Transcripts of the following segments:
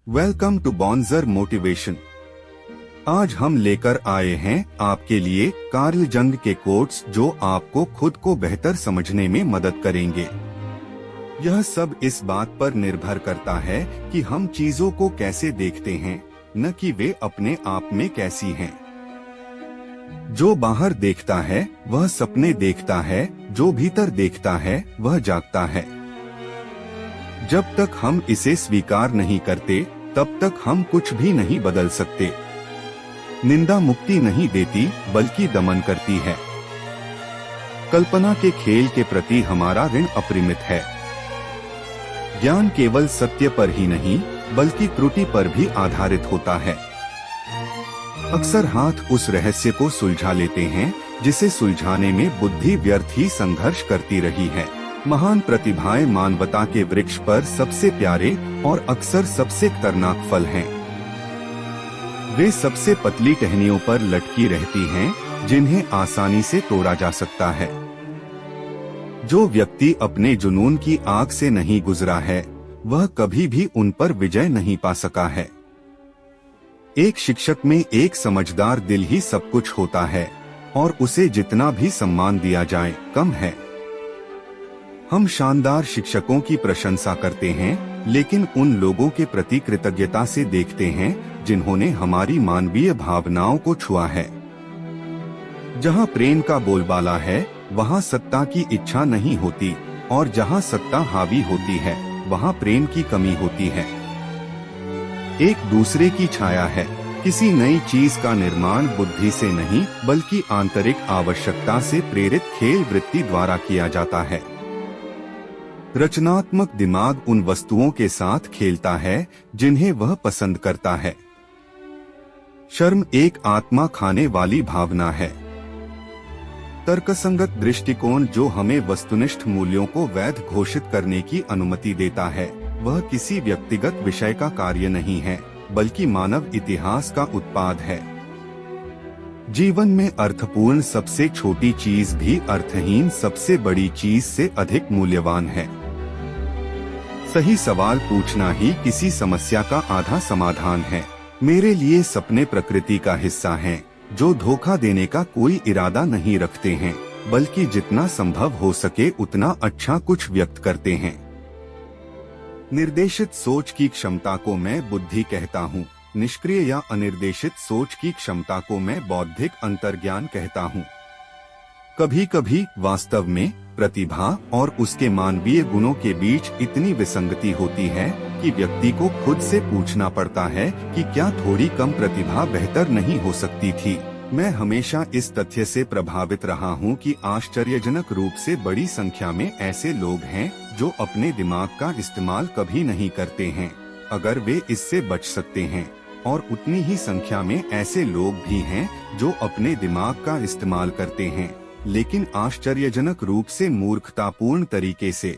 Welcome to बॉन्जर motivation. आज हम लेकर आए हैं आपके लिए कार्ल जंग के कोट्स जो आपको खुद को बेहतर समझने में मदद करेंगे। यह सब इस बात पर निर्भर करता है कि हम चीजों को कैसे देखते हैं, न कि वे अपने आप में कैसी हैं। जो बाहर देखता है वह सपने देखता है, जो भीतर देखता है वह जागता है। जब तक हम इसे स्वीकार नहीं करते तब तक हम कुछ भी नहीं बदल सकते। निंदा मुक्ति नहीं देती बल्कि दमन करती है। कल्पना के खेल के प्रति हमारा ऋण अपरिमित है। ज्ञान केवल सत्य पर ही नहीं बल्कि त्रुटि पर भी आधारित होता है। अक्सर हाथ उस रहस्य को सुलझा लेते हैं जिसे सुलझाने में बुद्धि व्यर्थ ही संघर्ष करती रही है। महान प्रतिभाएं मानवता के वृक्ष पर सबसे प्यारे और अक्सर सबसे खतरनाक फल हैं। वे सबसे पतली टहनियों पर लटकी रहती हैं, जिन्हें आसानी से तोड़ा जा सकता है। जो व्यक्ति अपने जुनून की आग से नहीं गुजरा है, वह कभी भी उन पर विजय नहीं पा सका है। एक शिक्षक में एक समझदार दिल ही सब कुछ होता है और उसे जितना भी सम्मान दिया जाए कम है। हम शानदार शिक्षकों की प्रशंसा करते हैं, लेकिन उन लोगों के प्रति कृतज्ञता से देखते हैं जिन्होंने हमारी मानवीय भावनाओं को छुआ है। जहां प्रेम का बोलबाला है, वहां सत्ता की इच्छा नहीं होती, और जहां सत्ता हावी होती है, वहां प्रेम की कमी होती है। एक दूसरे की छाया है। किसी नई चीज का निर्माण बुद्धि से नहीं बल्कि आंतरिक आवश्यकता से प्रेरित खेल वृत्ति द्वारा किया जाता है। रचनात्मक दिमाग उन वस्तुओं के साथ खेलता है जिन्हें वह पसंद करता है। शर्म एक आत्मा खाने वाली भावना है। तर्कसंगत दृष्टिकोण जो हमें वस्तुनिष्ठ मूल्यों को वैध घोषित करने की अनुमति देता है, वह किसी व्यक्तिगत विषय का कार्य नहीं है बल्कि मानव इतिहास का उत्पाद है। जीवन में अर्थपूर्ण सबसे छोटी चीज भी अर्थहीन सबसे बड़ी चीज से अधिक मूल्यवान है। सही सवाल पूछना ही किसी समस्या का आधा समाधान है। मेरे लिए सपने प्रकृति का हिस्सा हैं, जो धोखा देने का कोई इरादा नहीं रखते हैं, बल्कि जितना संभव हो सके उतना अच्छा कुछ व्यक्त करते हैं। निर्देशित सोच की क्षमता को मैं बुद्धि कहता हूँ। निष्क्रिय या अनिर्देशित सोच की क्षमता को मैं बौद्धिक अंतर्ज्ञान कहता हूँ। कभी कभी वास्तव में प्रतिभा और उसके मानवीय गुणों के बीच इतनी विसंगति होती है कि व्यक्ति को खुद से पूछना पड़ता है कि क्या थोड़ी कम प्रतिभा बेहतर नहीं हो सकती थी। मैं हमेशा इस तथ्य से प्रभावित रहा हूँ कि आश्चर्यजनक रूप से बड़ी संख्या में ऐसे लोग हैं जो अपने दिमाग का इस्तेमाल कभी नहीं करते हैं, अगर वे इससे बच सकते हैं। और उतनी ही संख्या में ऐसे लोग भी हैं जो अपने दिमाग का इस्तेमाल करते हैं, लेकिन आश्चर्यजनक रूप से मूर्खतापूर्ण तरीके से।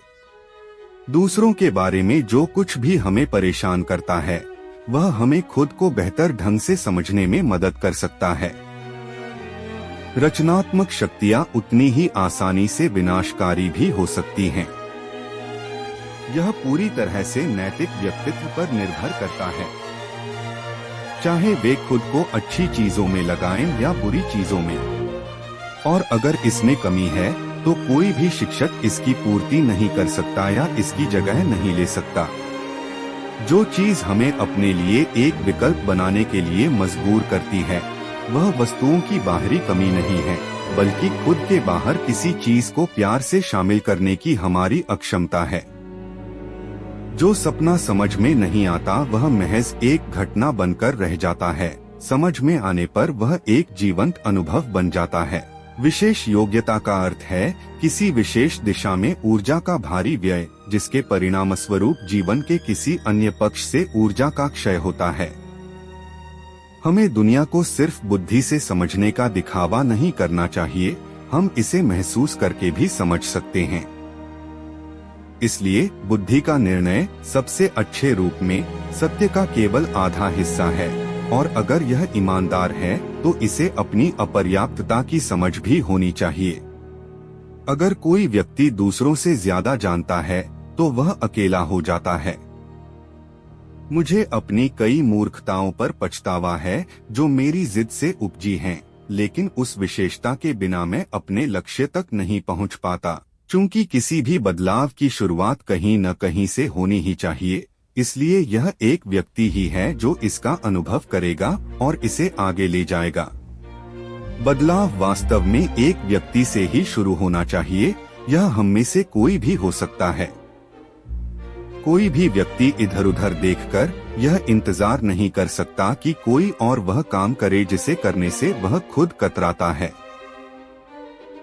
दूसरों के बारे में जो कुछ भी हमें परेशान करता है, वह हमें खुद को बेहतर ढंग से समझने में मदद कर सकता है। रचनात्मक शक्तियाँ उतनी ही आसानी से विनाशकारी भी हो सकती हैं। यह पूरी तरह से नैतिक व्यक्तित्व पर निर्भर करता है, चाहे वे खुद को अच्छी चीजों में लगाएं या बुरी चीजों में। और अगर इसमें कमी है तो कोई भी शिक्षक इसकी पूर्ति नहीं कर सकता या इसकी जगह नहीं ले सकता। जो चीज हमें अपने लिए एक विकल्प बनाने के लिए मजबूर करती है, वह वस्तुओं की बाहरी कमी नहीं है, बल्कि खुद के बाहर किसी चीज को प्यार से शामिल करने की हमारी अक्षमता है। जो सपना समझ में नहीं आता वह महज एक घटना बनकर रह जाता है, समझ में आने पर वह एक जीवंत अनुभव बन जाता है। विशेष योग्यता का अर्थ है किसी विशेष दिशा में ऊर्जा का भारी व्यय, जिसके परिणामस्वरूप जीवन के किसी अन्य पक्ष से ऊर्जा का क्षय होता है। हमें दुनिया को सिर्फ बुद्धि से समझने का दिखावा नहीं करना चाहिए, हम इसे महसूस करके भी समझ सकते हैं। इसलिए बुद्धि का निर्णय सबसे अच्छे रूप में सत्य का केवल आधा हिस्सा है, और अगर यह ईमानदार है तो इसे अपनी अपर्याप्तता की समझ भी होनी चाहिए। अगर कोई व्यक्ति दूसरों से ज्यादा जानता है तो वह अकेला हो जाता है। मुझे अपनी कई मूर्खताओं पर पछतावा है जो मेरी जिद से उपजी हैं, लेकिन उस विशेषता के बिना मैं अपने लक्ष्य तक नहीं पहुंच पाता। चूंकि किसी भी बदलाव की शुरुआत कहीं न कहीं से होनी ही चाहिए, इसलिए यह एक व्यक्ति ही है जो इसका अनुभव करेगा और इसे आगे ले जाएगा। बदलाव वास्तव में एक व्यक्ति से ही शुरू होना चाहिए। यह हम में से कोई भी हो सकता है। कोई भी व्यक्ति इधर उधर देखकर यह इंतजार नहीं कर सकता कि कोई और वह काम करे जिसे करने से वह खुद कतराता है।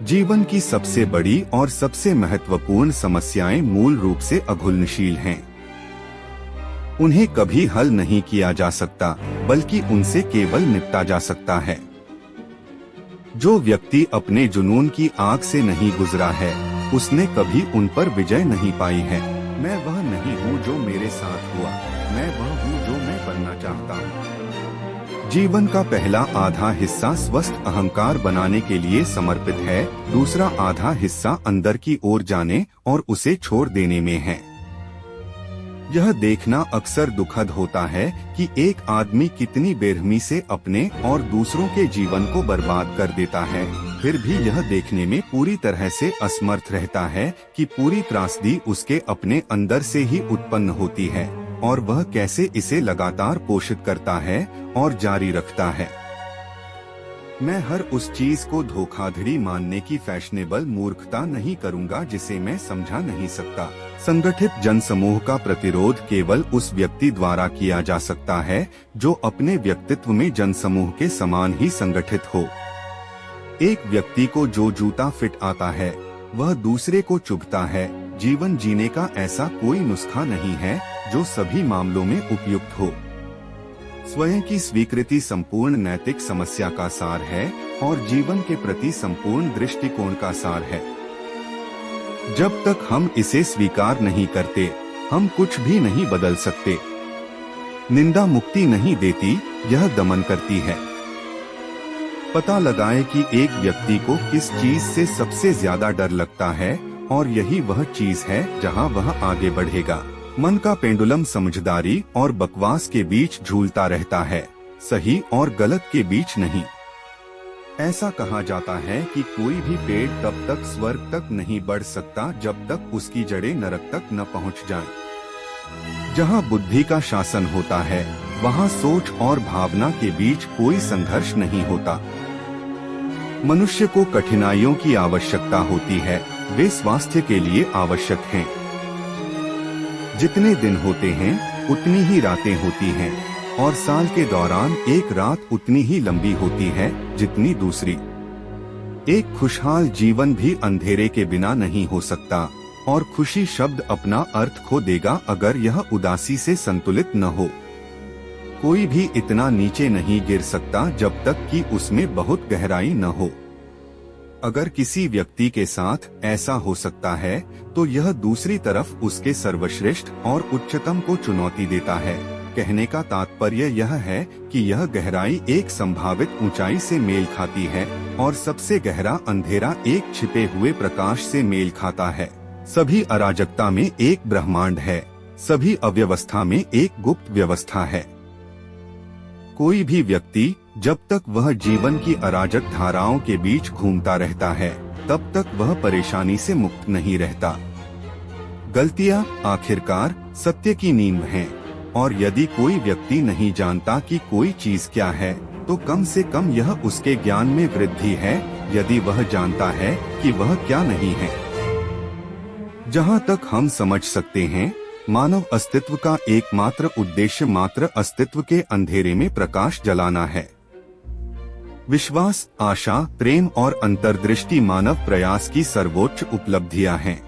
जीवन की सबसे बड़ी और सबसे महत्वपूर्ण समस्याएं मूल रूप से अघुलनशील हैं। उन्हें कभी हल नहीं किया जा सकता, बल्कि उनसे केवल निपटा जा सकता है। जो व्यक्ति अपने जुनून की आग से नहीं गुजरा है, उसने कभी उन पर विजय नहीं पाई है। मैं वह नहीं हूँ जो मेरे साथ हुआ, मैं वह हूँ जो मैं बनना चाहता हूँ। जीवन का पहला आधा हिस्सा स्वस्थ अहंकार बनाने के लिए समर्पित है, दूसरा आधा हिस्सा अंदर की ओर जाने और उसे छोड़ देने में है। यह देखना अक्सर दुखद होता है कि एक आदमी कितनी बेरहमी से अपने और दूसरों के जीवन को बर्बाद कर देता है, फिर भी यह देखने में पूरी तरह से असमर्थ रहता है कि पूरी त्रासदी उसके अपने अंदर से ही उत्पन्न होती है और वह कैसे इसे लगातार पोषित करता है और जारी रखता है। मैं हर उस चीज को धोखाधड़ी मानने की फैशनेबल मूर्खता नहीं करूंगा जिसे मैं समझा नहीं सकता। संगठित जनसमूह का प्रतिरोध केवल उस व्यक्ति द्वारा किया जा सकता है जो अपने व्यक्तित्व में जनसमूह के समान ही संगठित हो। एक व्यक्ति को जो जूता फिट आता है वह दूसरे को चुभता है। जीवन जीने का ऐसा कोई नुस्खा नहीं है जो सभी मामलों में उपयुक्त हो। स्वयं की स्वीकृति संपूर्ण नैतिक समस्या का सार है और जीवन के प्रति संपूर्ण दृष्टिकोण का सार है। जब तक हम इसे स्वीकार नहीं करते, हम कुछ भी नहीं बदल सकते। निंदा मुक्ति नहीं देती, यह दमन करती है। पता लगाएं कि एक व्यक्ति को किस चीज से सबसे ज्यादा डर लगता है और यही वह चीज है जहां वह आगे बढ़ेगा। मन का पेंडुलम समझदारी और बकवास के बीच झूलता रहता है, सही और गलत के बीच नहीं। ऐसा कहा जाता है कि कोई भी पेड़ तब तक स्वर्ग तक नहीं बढ़ सकता जब तक उसकी जड़ें नरक तक न पहुंच जाएं। जहां बुद्धि का शासन होता है, वहां सोच और भावना के बीच कोई संघर्ष नहीं होता। मनुष्य को कठिनाइयों की आवश्यकता होती है, वे स्वास्थ्य के लिए आवश्यक हैं। जितने दिन होते हैं उतनी ही रातें होती हैं और साल के दौरान एक रात उतनी ही लंबी होती है जितनी दूसरी। एक खुशहाल जीवन भी अंधेरे के बिना नहीं हो सकता और खुशी शब्द अपना अर्थ खो देगा अगर यह उदासी से संतुलित न हो। कोई भी इतना नीचे नहीं गिर सकता जब तक कि उसमें बहुत गहराई न हो। अगर किसी व्यक्ति के साथ ऐसा हो सकता है तो यह दूसरी तरफ उसके सर्वश्रेष्ठ और उच्चतम को चुनौती देता है। कहने का तात्पर्य यह है कि यह गहराई एक संभावित ऊंचाई से मेल खाती है और सबसे गहरा अंधेरा एक छिपे हुए प्रकाश से मेल खाता है। सभी अराजकता में एक ब्रह्मांड है, सभी अव्यवस्था में एक गुप्त व्यवस्था है। कोई भी व्यक्ति जब तक वह जीवन की अराजक धाराओं के बीच घूमता रहता है, तब तक वह परेशानी से मुक्त नहीं रहता। गलतियां आखिरकार सत्य की नींव हैं, और यदि कोई व्यक्ति नहीं जानता कि कोई चीज क्या है, तो कम से कम यह उसके ज्ञान में वृद्धि है यदि वह जानता है कि वह क्या नहीं है। जहाँ तक हम समझ सकते हैं, मानव अस्तित्व का एकमात्र उद्देश्य मात्र अस्तित्व के अंधेरे में प्रकाश जलाना है। विश्वास, आशा, प्रेम और अंतर्दृष्टि मानव प्रयास की सर्वोच्च उपलब्धियां हैं।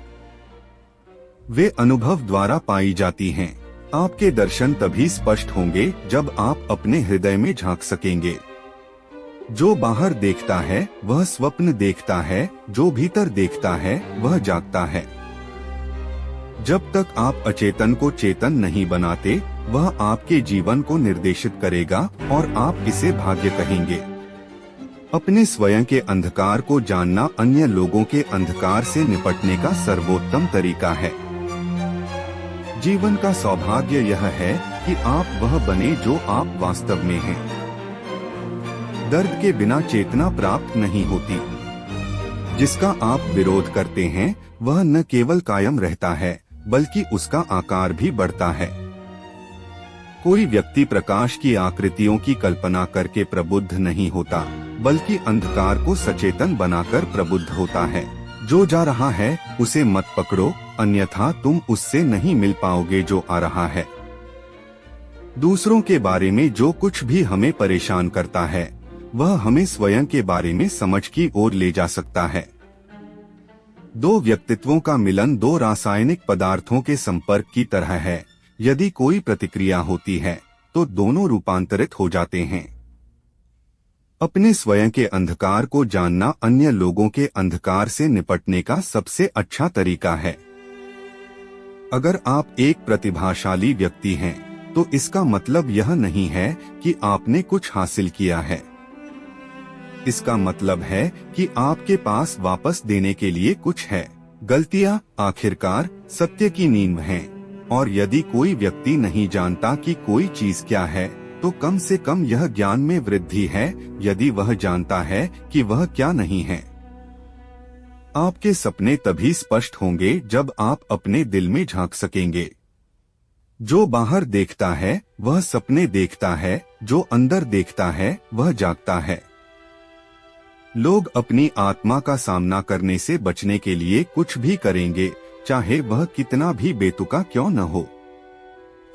वे अनुभव द्वारा पाई जाती हैं। आपके दर्शन तभी स्पष्ट होंगे जब आप अपने हृदय में झांक सकेंगे। जो बाहर देखता है वह स्वप्न देखता है, जो भीतर देखता है वह जागता है। जब तक आप अचेतन को चेतन नहीं बनाते, वह आपके जीवन को निर्देशित करेगा और आप इसे भाग्य कहेंगे। अपने स्वयं के अंधकार को जानना अन्य लोगों के अंधकार से निपटने का सर्वोत्तम तरीका है। जीवन का सौभाग्य यह है कि आप वह बने जो आप वास्तव में हैं। दर्द के बिना चेतना प्राप्त नहीं होती। जिसका आप विरोध करते हैं वह न केवल कायम रहता है बल्कि उसका आकार भी बढ़ता है। कोई व्यक्ति प्रकाश की आकृतियों की कल्पना करके प्रबुद्ध नहीं होता बल्कि अंधकार को सचेतन बनाकर प्रबुद्ध होता है। जो जा रहा है उसे मत पकड़ो, अन्यथा तुम उससे नहीं मिल पाओगे जो आ रहा है। दूसरों के बारे में जो कुछ भी हमें परेशान करता है वह हमें स्वयं के बारे में समझ की ओर ले जा सकता है। दो व्यक्तित्वों का मिलन दो रासायनिक पदार्थों के संपर्क की तरह है। यदि कोई प्रतिक्रिया होती है तो दोनों रूपांतरित हो जाते हैं। अपने स्वयं के अंधकार को जानना अन्य लोगों के अंधकार से निपटने का सबसे अच्छा तरीका है। अगर आप एक प्रतिभाशाली व्यक्ति हैं, तो इसका मतलब यह नहीं है कि आपने कुछ हासिल किया है। इसका मतलब है कि आपके पास वापस देने के लिए कुछ है। गलतियां आखिरकार सत्य की नींव हैं, और यदि कोई व्यक्ति नहीं जानता कि कोई चीज क्या है, तो कम से कम यह ज्ञान में वृद्धि है यदि वह जानता है कि वह क्या नहीं है। आपके सपने तभी स्पष्ट होंगे जब आप अपने दिल में झांक सकेंगे। जो बाहर देखता है वह सपने देखता है, जो अंदर देखता है वह जागता है। लोग अपनी आत्मा का सामना करने से बचने के लिए कुछ भी करेंगे, चाहे वह कितना भी बेतुका क्यों न हो।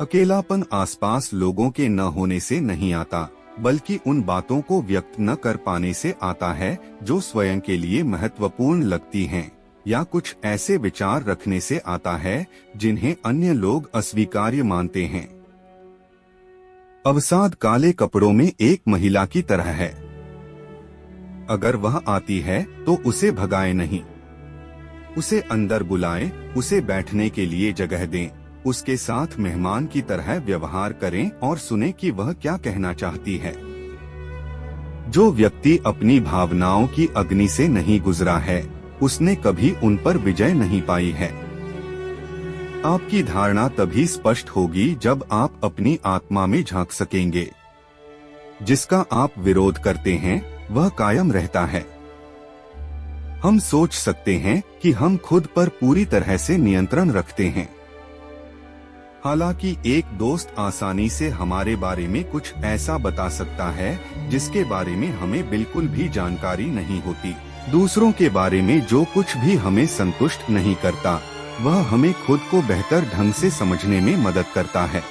अकेलापन आसपास लोगों के न होने से नहीं आता, बल्कि उन बातों को व्यक्त न कर पाने से आता है जो स्वयं के लिए महत्वपूर्ण लगती हैं, या कुछ ऐसे विचार रखने से आता है जिन्हें अन्य लोग अस्वीकार्य मानते हैं। अवसाद काले कपड़ों में एक महिला की तरह है। अगर वह आती है तो उसे भगाए नहीं, उसे अंदर बुलाएं, उसे बैठने के लिए जगह दें, उसके साथ मेहमान की तरह व्यवहार करें और सुने कि वह क्या कहना चाहती है। जो व्यक्ति अपनी भावनाओं की अग्नि से नहीं गुजरा है, उसने कभी उन पर विजय नहीं पाई है। आपकी धारणा तभी स्पष्ट होगी जब आप अपनी आत्मा में झांक सकेंगे। जिसका आप विरोध करते हैं वह कायम रहता है। हम सोच सकते हैं कि हम खुद पर पूरी तरह से नियंत्रण रखते हैं। हालांकि एक दोस्त आसानी से हमारे बारे में कुछ ऐसा बता सकता है जिसके बारे में हमें बिल्कुल भी जानकारी नहीं होती। दूसरों के बारे में जो कुछ भी हमें संतुष्ट नहीं करता, वह हमें खुद को बेहतर ढंग से समझने में मदद करता है।